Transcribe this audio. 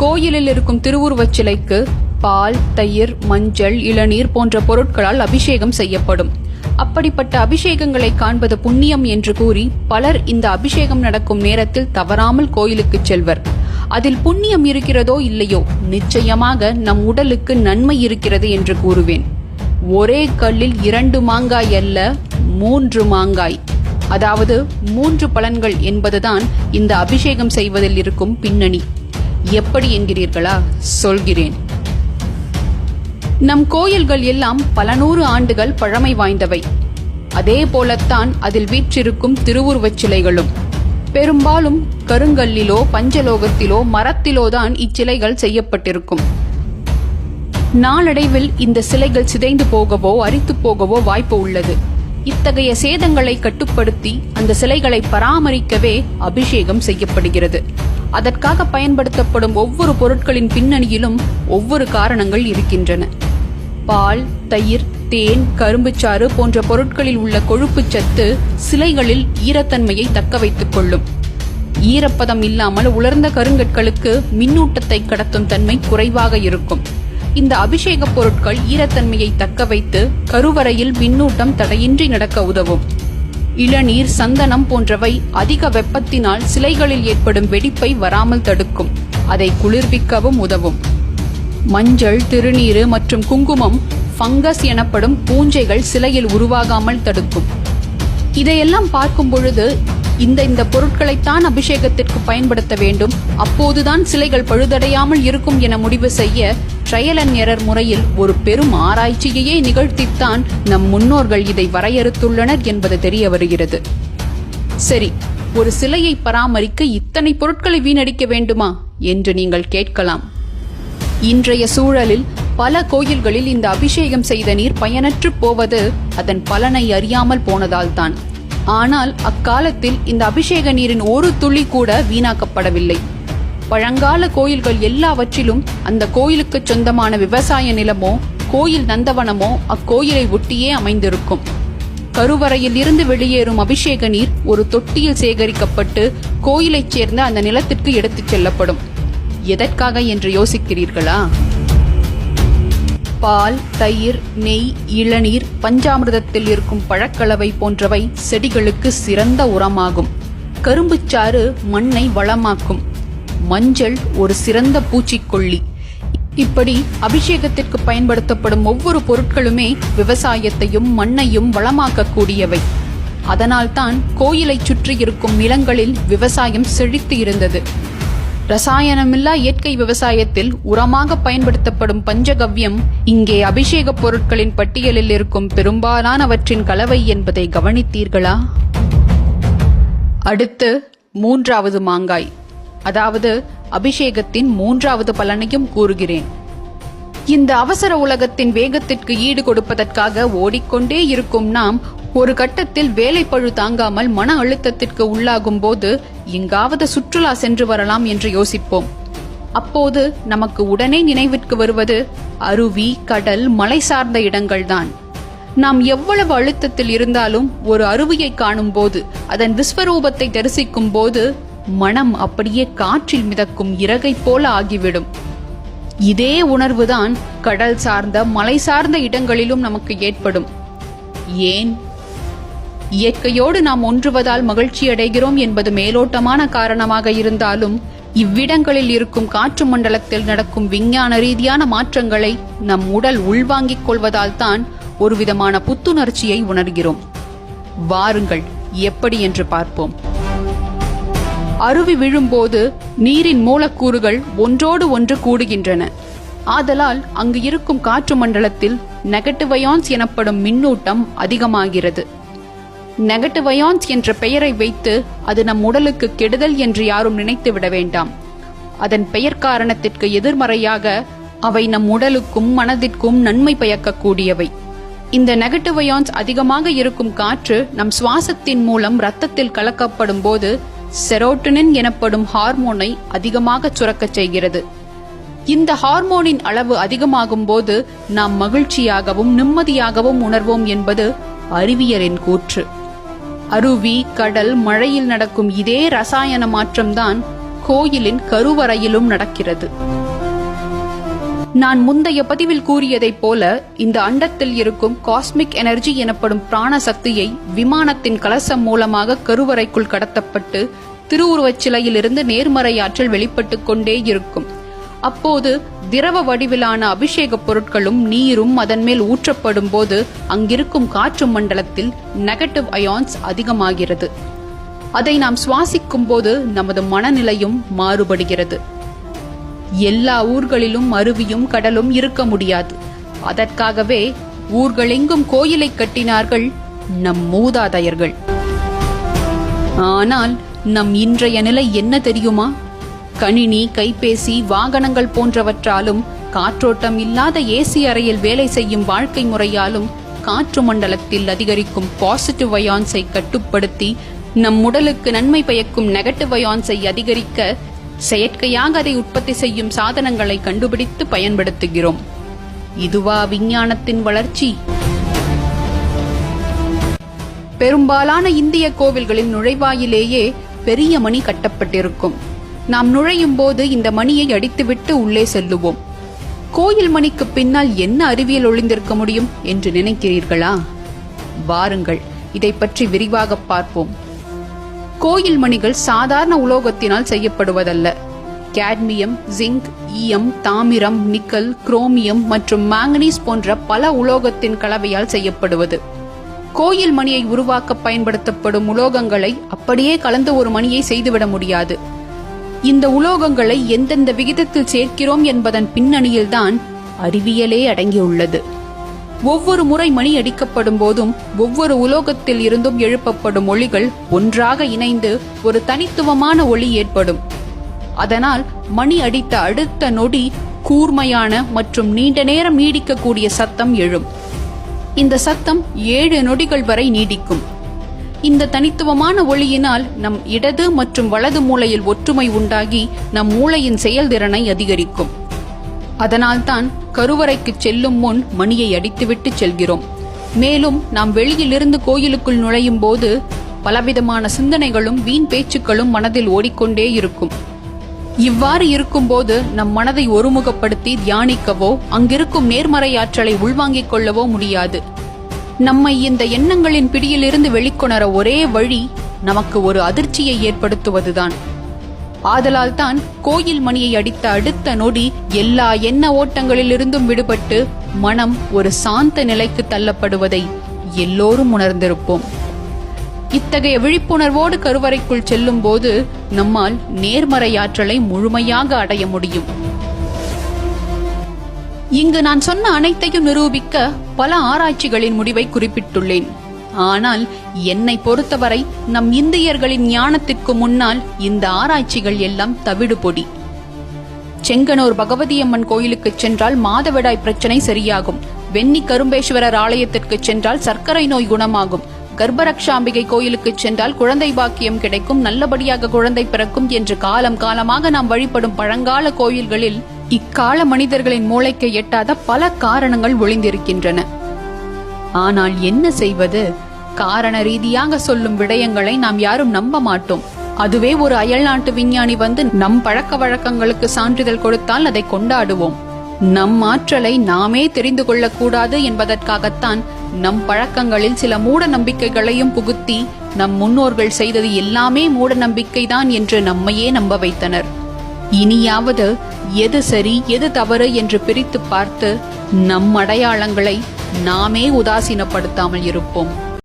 கோயிலில் இருக்கும் திருவுருவச் சிலைக்கு பால், தயிர், மஞ்சள், இளநீர் போன்ற பொருட்களால் அபிஷேகம் செய்யப்படும். அப்படிப்பட்ட அபிஷேகங்களை காண்பது புண்ணியம் என்று கூறி பலர் இந்த அபிஷேகம் நடக்கும் நேரத்தில் தவறாமல் கோயிலுக்கு செல்வர். அதில் புண்ணியம் இருக்கிறதோ இல்லையோ, நிச்சயமாக நம் உடலுக்கு நன்மை இருக்கிறது என்று கூறுவேன். ஒரே கல்லில் 2 மாங்காய் அல்ல, 3 மாங்காய், அதாவது 3 பலன்கள் என்பதுதான் இந்த அபிஷேகம் செய்வதில் இருக்கும் பின்னணி. எப்படி என்கிறீர்களா? சொல்கிறேன். நம் கோயில்கள் எல்லாம் பல 100 ஆண்டுகள் பழமை வாய்ந்தவை. அதே போலத்தான் அதில் வீற்றிருக்கும் திருவுருவச் சிலைகளும். பெரும்பாலும் கருங்கல்லிலோ, பஞ்சலோகத்திலோ, மரத்திலோ தான் இச்சிலைகள் செய்யப்பட்டிருக்கும். நாளடைவில் இந்த சிலைகள் சிதைந்து போகவோ அரித்து போகவோ வாய்ப்பு உள்ளது. இத்தகைய சேதங்களை கட்டுப்படுத்தி அந்த சிலைகளை பராமரிக்கவே அபிஷேகம் செய்யப்படுகிறது. அதற்காக பயன்படுத்தப்படும் ஒவ்வொரு பொருட்களின் பின்னணியிலும் ஒவ்வொரு காரணங்கள் இருக்கின்றன. பால், தயிர், தேன், கரும்புச்சாறு போன்ற பொருட்களில் உள்ள கொழுப்பு சத்து சிலைகளில் ஈரத்தன்மையை தக்க வைத்துக் கொள்ளும். ஈரப்பதம் இல்லாமல் உலர்ந்த கருங்கற்களுக்கு மின்னூட்டத்தை கடத்தும் தன்மை குறைவாக இருக்கும். இந்த அபிஷேக பொருட்கள் ஈரத்தன்மையை தக்க வைத்து கருவறையில் மின்னூட்டம் தடையின்றி நடக்க உதவும். இளநீர், சந்தனம் போன்றவை அதிக வெப்பத்தினால் சிலைகளில் ஏற்படும் வெடிப்பை வராமல் தடுக்கும். அதை குளிர்விக்கவும் உதவும். மஞ்சள், திருநீறு மற்றும் குங்குமம் ஃபங்கஸ் எனப்படும் பூஞ்சைகள் சிலையில் உருவாகாமல் தடுக்கும். இதையெல்லாம் பார்க்கும் பொழுது இந்த பொருட்களைத்தான் அபிஷேகத்திற்கு பயன்படுத்த வேண்டும், அப்போதுதான் சிலைகள் பழுதடையாமல் இருக்கும் என முடிவு செய்ய ட்ரையல் அண்ட் எரர் முறையில் ஒரு பெரும் ஆராய்ச்சியையே நிகழ்த்தித்தான் நம் முன்னோர்கள் இதை வரையறுத்துள்ளனர் என்பது தெரிய வருகிறது. சரி, ஒரு சிலையை பராமரிக்க இத்தனை பொருட்களை வீணடிக்க வேண்டுமா என்று நீங்கள் கேட்கலாம். இன்றைய சூழலில் பல கோயில்களில் இந்த அபிஷேகம் செய்த நீர் பயனற்று போவது அதன் பலனை அறியாமல் போனதால்தான். ஆனால் அக்காலத்தில் இந்த அபிஷேக நீரின் ஒரு துளி கூட வீணாக்கப்படவில்லை. பழங்கால கோயில்கள் எல்லாவற்றிலும் அந்த கோயிலுக்கு சொந்தமான விவசாய நிலமோ கோயில் நந்தவனமோ அக்கோயிலை ஒட்டியே அமைந்திருக்கும். கருவறையில் இருந்து வெளியேறும் அபிஷேக நீர் ஒரு தொட்டியில் சேகரிக்கப்பட்டு கோயிலைச் சேர்ந்த அந்த நிலத்திற்கு எடுத்துச் செல்லப்படும். எதற்காக என்று யோசிக்கிறீர்களா? பால், தயிர், நெய், இளநீர், பஞ்சாமிர்தத்தில் இருக்கும் பழக்கலவை போன்றவை செடிகளுக்கு சிறந்த உரமாகும். கரும்புச்சாறு மண்ணை வளமாக்கும். மஞ்சள் ஒரு சிறந்த பூச்சிக்கொல்லி. இப்படி அபிஷேகத்திற்கு பயன்படுத்தப்படும் ஒவ்வொரு பொருட்களுமே விவசாயத்தையும் மண்ணையும் வளமாக்கக்கூடியவை. அதனால்தான் கோயிலை சுற்றி இருக்கும் நிலங்களில் விவசாயம் செழித்து இருந்தது. ரசாயனமில்லா இயற்கை விவசாயத்தில் உரமாக பயன்படுத்தப்படும் பஞ்சகவ்யம் இங்கே அபிஷேக பொருட்களின் பட்டியலில் இருக்கும் பெரும்பாலானவற்றின் கலவை என்பதை கவனித்தீர்களா? அடுத்து 3வது மாங்காய், அதாவது அபிஷேகத்தின் 3வது பலனையும் கூறுகிறேன். இந்த அவசர உலகத்தின் வேகத்திற்கு ஈடு கொடுப்பதற்காக ஓடிக்கொண்டே இருக்கும் நாம் ஒரு கட்டத்தில் வேலைப்பழு தாங்காமல் மன அழுத்தத்திற்கு உள்ளாகும் போது எங்காவது சுற்றுலா சென்று வரலாம் என்று யோசிப்போம். அப்போது நமக்கு உடனே நினைவிற்கு வருவது அருவி, கடல், மலை சார்ந்த இடங்கள்தான். நாம் எவ்வளவு அழுத்தத்தில் இருந்தாலும் ஒரு அருவியை காணும் போது, அதன் விஸ்வரூபத்தை தரிசிக்கும் போது மனம் அப்படியே காற்றில் மிதக்கும் இறகை போல ஆகிவிடும். இதே உணர்வுதான் கடல் சார்ந்த, மலை சார்ந்த இடங்களிலும் நமக்கு ஏற்படும். ஏன்? இயற்கையோடு நாம் ஒன்றுவதால் மகிழ்ச்சி அடைகிறோம் என்பது மேலோட்டமான காரணமாக இருந்தாலும், இவ்விடங்களில் இருக்கும் காற்று மண்டலத்தில் நடக்கும் விஞ்ஞான ரீதியான மாற்றங்களை நம் உடல் உள்வாங்கிக் கொள்வதால் தான் ஒரு விதமான புத்துணர்ச்சியை உணர்கிறோம். வாருங்கள், எப்படி என்று பார்ப்போம். அருவி விழும்போது நீரின் மூலக்கூறுகள் ஒன்றோடு ஒன்று கூடுகின்றன. ஆதலால் அங்கு இருக்கும் காற்று மண்டலத்தில் நெகட்டிவ் அயான்ஸ் எனப்படும் மின்னூட்டம் அதிகமாகிறது. நெகட்டிவ் அயான்ஸ் என்ற பெயரை வைத்து அது நம் உடலுக்கு கெடுதல் என்று யாரும் நினைத்து விட வேண்டாம். அதன் பெயர் காரணத்திற்கு எதிர்மறையாக அவை நம் உடலுக்கும் மனதிற்கும் நன்மை பயக்கக்கூடியவை. இந்த நெகட்டிவ் அயான்ஸ் அதிகமாக இருக்கும் காற்று நம் சுவாசத்தின் மூலம் இரத்தத்தில் கலக்கப்படும் போது செரோட்டோனின் எனப்படும் ஹார்மோனை அதிகமாக சுரக்கச் செய்கிறது. இந்த ஹார்மோனின் அளவு அதிகமாகும் போது நாம் மகிழ்ச்சியாகவும் நிம்மதியாகவும் உணர்வோம் என்பது அறிவியலின் கூற்று. அருவி, கடல், மழையில் நடக்கும் இதே ரசாயன மாற்றம்தான் கோயிலின் கருவறையிலும் நடக்கிறது. நான் முந்தைய பதிவில் கூறியதைப் போல இந்த அண்டத்தில் இருக்கும் காஸ்மிக் எனர்ஜி எனப்படும் பிராண சக்தியை விமானத்தின் கலசம் மூலமாக கருவறைக்குள் கடத்தப்பட்டு திருவுருவச் சிலையிலிருந்து நேர்மறை ஆற்றல் வெளிப்பட்டு கொண்டே இருக்கும். அப்போது திரவ வடிவிலான அபிஷேக பொருட்களும் நீரும் அதன் மேல் ஊற்றப்படும் போது அங்கிருக்கும் காற்று மண்டலத்தில் நெகட்டிவ் அயான்ஸ் அதிகமாகிறது. அதை நாம் சுவாசிக்கும் போது நமது மனநிலையும் மாறுபடுகிறது. எல்லா ஊர்களிலும் அருவியும் கடலும் இருக்க முடியாது. அதற்காகவே ஊர்களெங்கும் கோயிலை கட்டினார்கள் நம் மூதாதையர்கள். ஆனால் நம் இன்றைய நிலை என்ன தெரியுமா? கணினி, கைபேசி, வாகனங்கள் போன்றவற்றாலும் காற்றோட்டம் இல்லாத ஏசி அறையில் வேலை செய்யும் வாழ்க்கை முறையாலும் காற்று மண்டலத்தில் அதிகரிக்கும் பாசிட்டிவ் அயான்ஸை கட்டுப்படுத்தி நம் உடலுக்கு நன்மை பயக்கும் நெகட்டிவ் அயான்ஸை அதிகரிக்க செயற்கையாக அதை உற்பத்தி செய்யும் சாதனங்களை கண்டுபிடித்து பயன்படுத்துகிறோம். இதுவா விஞ்ஞானத்தின் வளர்ச்சி? பெரும்பாலான இந்திய கோவில்களின் நுழைவாயிலேயே பெரிய மணி கட்டப்பட்டிருக்கும். நாம் நுழையும் போது இந்த மணியை அடித்துவிட்டு உள்ளே செல்லுவோம். கோயில் மணிக்கு பின்னால் என்ன அறிவியல் ஒளிந்திருக்க முடியும் என்று நினைக்கிறீர்களா? வாருங்கள், இதை பற்றி விரிவாக பார்ப்போம். கோயில் மணிகள் சாதாரண உலோகத்தினால் செய்யப்படுவதல்ல. கேட்மியம், ஜிங்க், ஈயம், தாமிரம், நிக்கல், குரோமியம் மற்றும் மாங்கனீஸ் போன்ற பல உலோகத்தின் கலவையால் செய்யப்படுவது. கோயில் மணியை உருவாக்க பயன்படுத்தப்படும் உலோகங்களை அப்படியே கலந்து ஒரு மணியை செய்துவிட முடியாது. இந்த உலோகங்களை எந்தெந்த விகிதத்தில் சேர்க்கிறோம் என்பதன் பின்னணியில்தான் அறிவியலே அடங்கியுள்ளது. ஒவ்வொரு முறை மணி அடிக்கப்படும் போதும் ஒவ்வொரு உலோகத்தில் இருந்தும் எழுப்பப்படும் ஒளிகள் ஒன்றாக இணைந்து ஒரு தனித்துவமான ஒளி ஏற்படும். அதனால் மணி அடித்த அடுத்த நொடி கூர்மையான மற்றும் நீண்ட நேரம் நீடிக்கக்கூடிய சத்தம் எழும். இந்த சத்தம் 7 நொடிகள் வரை நீடிக்கும். இந்த தனித்துவமான ஒளியினால் நம் இடது மற்றும் வலது மூளையில் ஒற்றுமை உண்டாகி நம் மூளையின் செயல்திறனை அதிகரிக்கும். அதனால்தான் கருவறைக்கு செல்லும் முன் மணியை அடித்துவிட்டு செல்கிறோம். மேலும் நாம் வெளியிலிருந்து கோயிலுக்குள் நுழையும் போது பலவிதமான சிந்தனைகளும் வீண் பேச்சுக்களும் மனதில் ஓடிக்கொண்டே இருக்கும். இவ்வாறு இருக்கும்போது நம் மனதை ஒருமுகப்படுத்தி தியானிக்கவோ அங்கிருக்கும் நேர்மறை ஆற்றலை உள்வாங்கிக் கொள்ளவோ முடியாது. நம்மை இந்த எண்ணங்களின் பிடியிலிருந்து வெளிக்கொணர ஒரே வழி நமக்கு ஒரு அதிர்ச்சியை ஏற்படுத்துவதுதான். ஆதலால் தான் கோயில் மணியை அடித்த அடுத்த நொடி எல்லா எண்ண ஓட்டங்களிலிருந்தும் விடுபட்டு மனம் ஒரு சாந்த நிலைக்கு தள்ளப்படுவதை எல்லோரும் உணர்ந்திருப்போம். இத்தகைய விழிப்புணர்வோடு கருவறைக்குள் செல்லும் போது நம்மால் நேர்மறை ஆற்றலை முழுமையாக அடைய முடியும். இங்கு நான் சொன்ன அனைத்தையும் நிரூபிக்க பல ஆராய்ச்சிகளின் முடிவை குறிப்பிட்டுள்ளேன். ஆனால் என்னை பொறுத்தவரை நம் இந்தியர்களின் ஞானத்திற்கு முன்னால் இந்த ஆராய்ச்சிகள் எல்லாம் தவிடுபொடி. செங்கனூர் பகவதியம்மன் கோயிலுக்கு சென்றால் மாதவிடாய் பிரச்சனை சரியாகும். வெண்ணி கரும்பேஸ்வரர் ஆலயத்திற்கு சென்றால் சர்க்கரை நோய் குணமாகும். கர்ப்பரக்ஷாம்பிகை கோயிலுக்கு சென்றால் குழந்தை பாக்கியம் கிடைக்கும், நல்லபடியாக குழந்தை பிறக்கும் என்று காலம் காலமாக நாம் வழிபடும் பழங்கால கோயில்களில் இக்கால மனிதர்களின் மூளைக்கு எட்டாத பல காரணங்கள் ஒளிந்திருக்கின்றன. ஆனால் என்ன செய்வது? காரண ரீதியாக சொல்லும் விடயங்களை நாம் யாரும் நம்ப மாட்டோம். அதுவே ஒரு அயல்நாட்டு விஞ்ஞானி வந்து நம் பழக்க வழக்கங்களுக்கு சான்றிதழ் கொடுத்தால் அதை கொண்டாடுவோம். நம் ஆற்றலை நாமே தெரிந்து கொள்ளக்கூடாது என்பதற்காகத்தான் நம் பழக்கங்களில் சில மூட நம்பிக்கைகளையும் புகுத்தி நம் முன்னோர்கள் செய்தது எல்லாமே மூட நம்பிக்கைதான் என்று நம்மையே நம்ப வைத்தனர். இனியாவது எது சரி எது தவறு என்று பிரித்து பார்த்து நம் அடையாளங்களை நாமே உதாசீனப்படுத்தாமல் இருப்போம்.